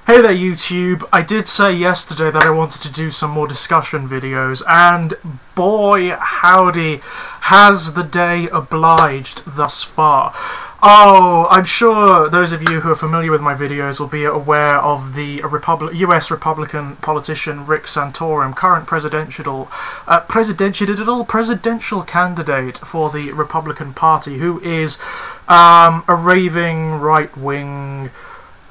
Hey there YouTube, I did say yesterday that I wanted to do some more discussion videos, and boy howdy has the day obliged thus far. Oh, I'm sure those of you who are familiar with my videos will be aware of the US Republican politician Rick Santorum, current presidential candidate for the Republican Party, who is a raving right-wing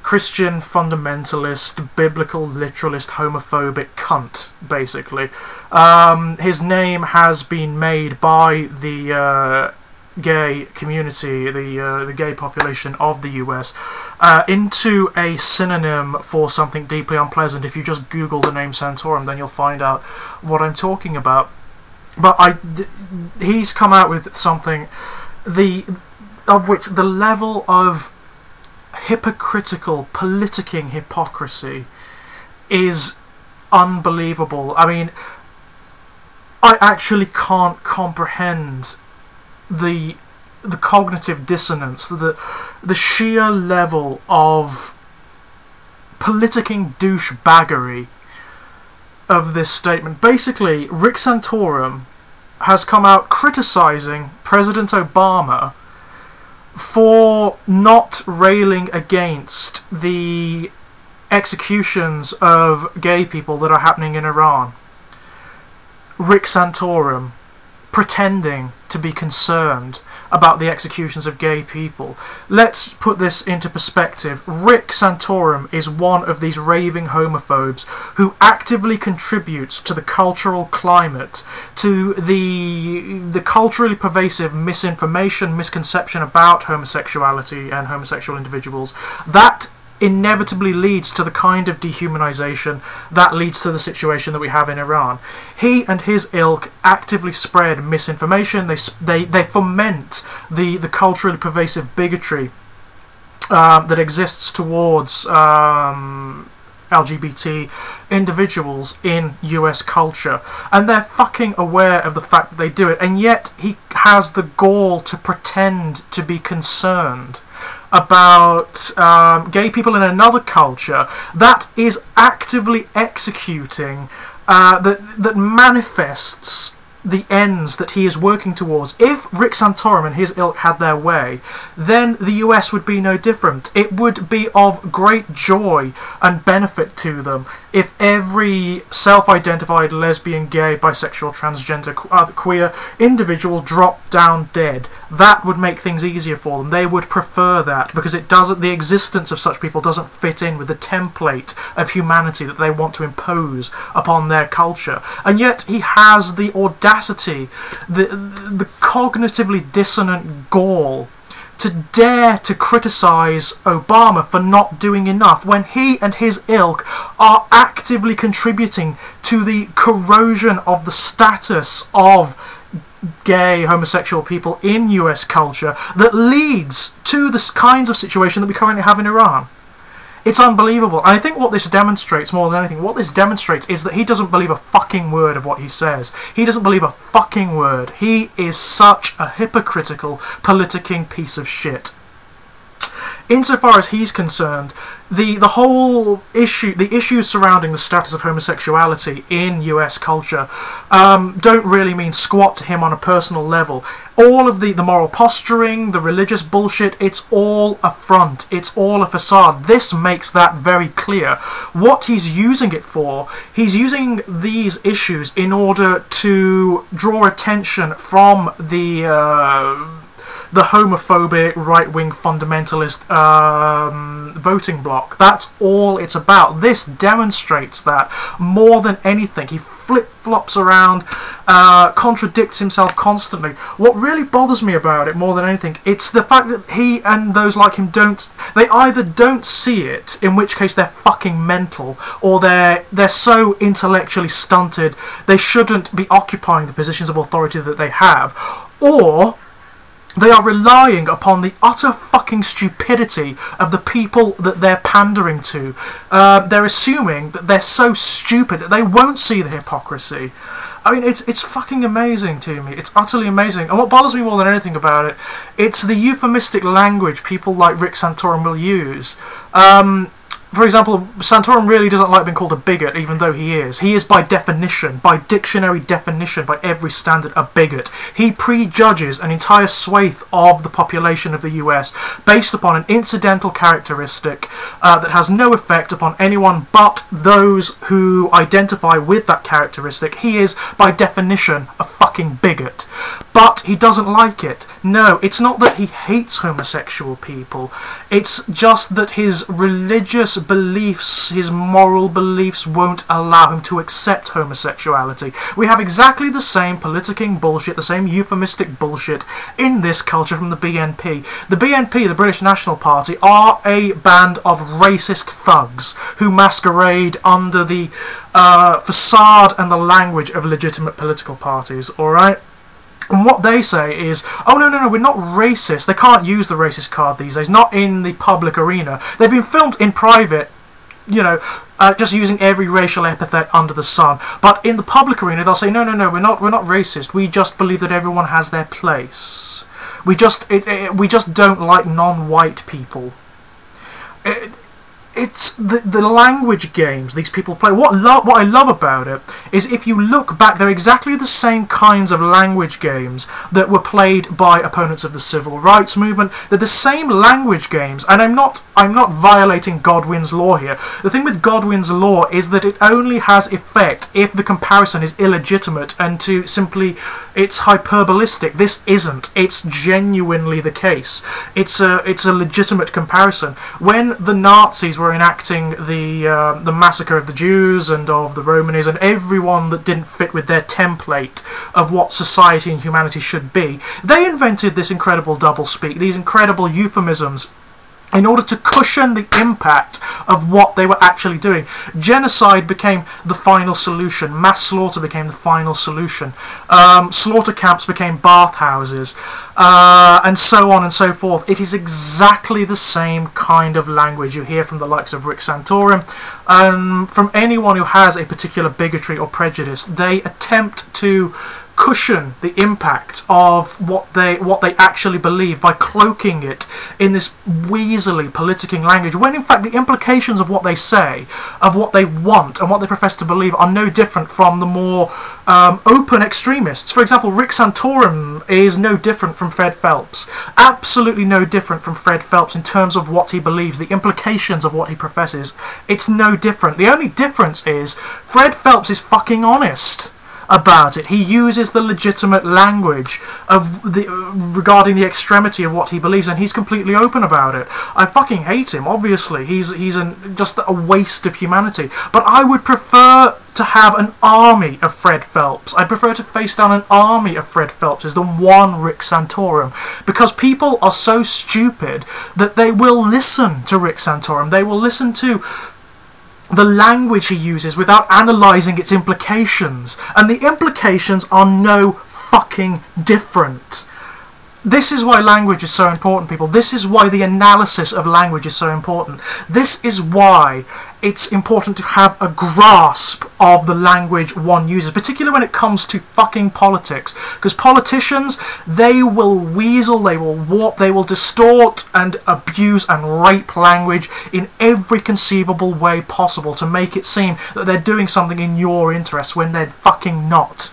Christian fundamentalist, biblical literalist, homophobic cunt, basically. His name has been made by the gay community, the gay population of the US, into a synonym for something deeply unpleasant. If you just Google the name Santorum, then you'll find out what I'm talking about. But he's come out with something of which the level of hypocritical, politicking hypocrisy is unbelievable. I mean, I actually can't comprehend the cognitive dissonance, the sheer level of politicking douchebaggery of this statement. Basically, Rick Santorum has come out criticizing President Obama for not railing against the executions of gay people that are happening in Iran. Rick Santorum pretending to be concerned about the executions of gay people. Let's put this into perspective. Rick Santorum is one of these raving homophobes who actively contributes to the cultural climate, to the culturally pervasive misinformation, misconception about homosexuality and homosexual individuals. That inevitably leads to the kind of dehumanization that leads to the situation that we have in Iran. He and his ilk actively spread misinformation. They foment the culturally pervasive bigotry that exists towards LGBT individuals in US culture, and they're fucking aware of the fact that they do it, and yet he has the gall to pretend to be concerned about gay people in another culture that is actively executing, that manifests the ends that he is working towards. If Rick Santorum and his ilk had their way, then the US would be no different. It would be of great joy and benefit to them if every self-identified lesbian, gay, bisexual, transgender, queer individual dropped down dead. That would make things easier for them. They would prefer that, because it doesn't, the existence of such people doesn't fit in with the template of humanity that they want to impose upon their culture. And yet he has the audacity, the cognitively dissonant gall to dare to criticize Obama for not doing enough when he and his ilk are actively contributing to the corrosion of the status of gay, homosexual people in US culture that leads to the kinds of situation that we currently have in Iran. It's unbelievable. And I think what this demonstrates, more than anything, what this demonstrates is that he doesn't believe a fucking word of what he says. He doesn't believe a fucking word. He is such a hypocritical, politicking piece of shit. Insofar as he's concerned, the whole issue, the issues surrounding the status of homosexuality in US culture don't really mean squat to him on a personal level. All of the moral posturing, the religious bullshit, it's all a front, it's all a facade. This makes that very clear. What he's using it for, he's using these issues in order to draw attention from the homophobic, right-wing, fundamentalist voting bloc. That's all it's about. This demonstrates that more than anything. He flip-flops around, contradicts himself constantly. What really bothers me about it more than anything, it's the fact that he and those like him they either don't see it, in which case they're fucking mental, or they're so intellectually stunted they shouldn't be occupying the positions of authority that they have, or they are relying upon the utter fucking stupidity of the people that they're pandering to. They're assuming that they're so stupid that they won't see the hypocrisy. I mean, it's fucking amazing to me. It's utterly amazing. And what bothers me more than anything about it, it's the euphemistic language people like Rick Santorum will use. for example, Santorum really doesn't like being called a bigot, even though he is. He is by definition, by dictionary definition, by every standard, a bigot. He prejudges an entire swathe of the population of the US based upon an incidental characteristic that has no effect upon anyone but those who identify with that characteristic. He is, by definition, a fucking bigot. But he doesn't like it. No, it's not that he hates homosexual people. It's just that his religious beliefs, his moral beliefs, won't allow him to accept homosexuality. We have exactly the same politicking bullshit, the same euphemistic bullshit in this culture from the BNP. The BNP, the British National Party, are a band of racist thugs who masquerade under the facade and the language of legitimate political parties, alright? And what they say is, oh no, we're not racist. They can't use the racist card these days, not in the public arena. They've been filmed in private, you know, just using every racial epithet under the sun. But in the public arena, they'll say, no, we're not racist. We just believe that everyone has their place. We just don't like non-white people. It's the language games these people play. What I love about it is, if you look back, they're exactly the same kinds of language games that were played by opponents of the civil rights movement. They're the same language games, and I'm not violating Godwin's law here. The thing with Godwin's law is that it only has effect if the comparison is illegitimate and to simply it's hyperbolistic. This isn't. It's genuinely the case. It's a legitimate comparison. When the Nazis were enacting the massacre of the Jews and of the Romans and everyone that didn't fit with their template of what society and humanity should be, they invented this incredible doublespeak, these incredible euphemisms, in order to cushion the impact of what they were actually doing. Genocide became the final solution. Mass slaughter became the final solution. Slaughter camps became bathhouses, and so on and so forth. It is exactly the same kind of language you hear from the likes of Rick Santorum, from anyone who has a particular bigotry or prejudice. They attempt to cushion the impact of what they actually believe by cloaking it in this weaselly politicking language, when in fact the implications of what they say, of what they want and what they profess to believe, are no different from the more open extremists. For example, Rick Santorum is no different from Fred Phelps. Absolutely no different from Fred Phelps in terms of what he believes, the implications of what he professes. It's no different. The only difference is Fred Phelps is fucking honest about it. He uses the legitimate language of regarding the extremity of what he believes, and he's completely open about it. I fucking hate him, obviously. He's just a waste of humanity. But I would prefer to have an army of Fred Phelps. I prefer to face down an army of Fred Phelpses than one Rick Santorum, because people are so stupid that they will listen to Rick Santorum. They will listen to the language he uses without analysing its implications, and the implications are no fucking different. This is why language is so important, people. This is why the analysis of language is so important. This is why it's important to have a grasp of the language one uses, particularly when it comes to fucking politics. Because politicians, they will weasel, they will warp, they will distort and abuse and rape language in every conceivable way possible to make it seem that they're doing something in your interests when they're fucking not.